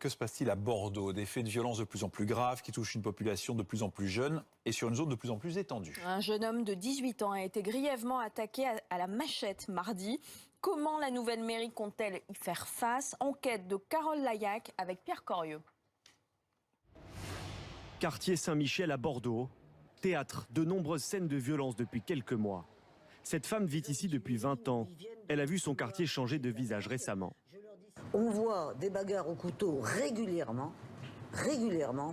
Que se passe-t-il à Bordeaux? Des faits de violence de plus en plus graves qui touchent une population de plus en plus jeune et sur une zone de plus en plus étendue. Un jeune homme de 18 ans a été grièvement attaqué à la machette mardi. Comment la nouvelle mairie compte-t-elle y faire face? Enquête de Carole Laillac avec Pierre Corieux. Quartier Saint-Michel à Bordeaux, théâtre de nombreuses scènes de violence depuis quelques mois. Cette femme vit ici depuis 20 ans. Elle a vu son quartier changer de visage récemment. On voit des bagarres au couteau régulièrement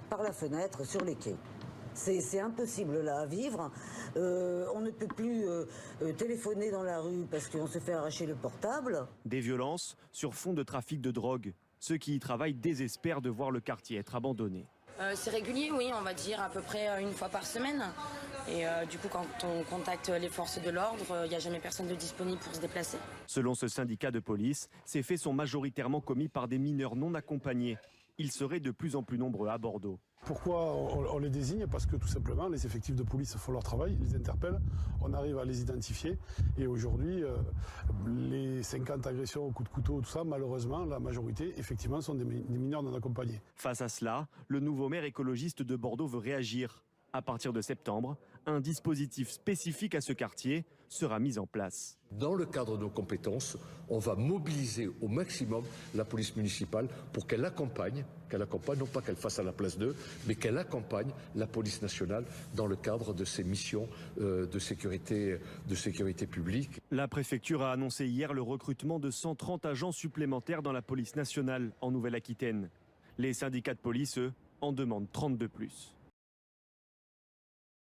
par la fenêtre sur les quais. C'est impossible là à vivre. On ne peut plus téléphoner dans la rue parce qu'on se fait arracher le portable. Des violences sur fond de trafic de drogue. Ceux qui y travaillent désespèrent de voir le quartier être abandonné. C'est régulier, oui, on va dire à peu près une fois par semaine. Et du coup, quand on contacte les forces de l'ordre, il n'y a jamais personne de disponible pour se déplacer. Selon ce syndicat de police, ces faits sont majoritairement commis par des mineurs non accompagnés. Ils seraient de plus en plus nombreux à Bordeaux. Pourquoi on les désigne? Parce que tout simplement, les effectifs de police font leur travail, ils les interpellent, on arrive à les identifier. Et aujourd'hui, les 50 agressions au coup de couteau, tout ça, malheureusement, la majorité, effectivement, sont des mineurs non accompagnés. Face à cela, le nouveau maire écologiste de Bordeaux veut réagir. À partir de septembre, un dispositif spécifique à ce quartier sera mis en place. Dans le cadre de nos compétences, on va mobiliser au maximum la police municipale pour qu'elle accompagne, non pas qu'elle fasse à la place d'eux, mais qu'elle accompagne la police nationale dans le cadre de ses missions de sécurité publique. La préfecture a annoncé hier le recrutement de 130 agents supplémentaires dans la police nationale en Nouvelle-Aquitaine. Les syndicats de police, eux, en demandent 30 de plus.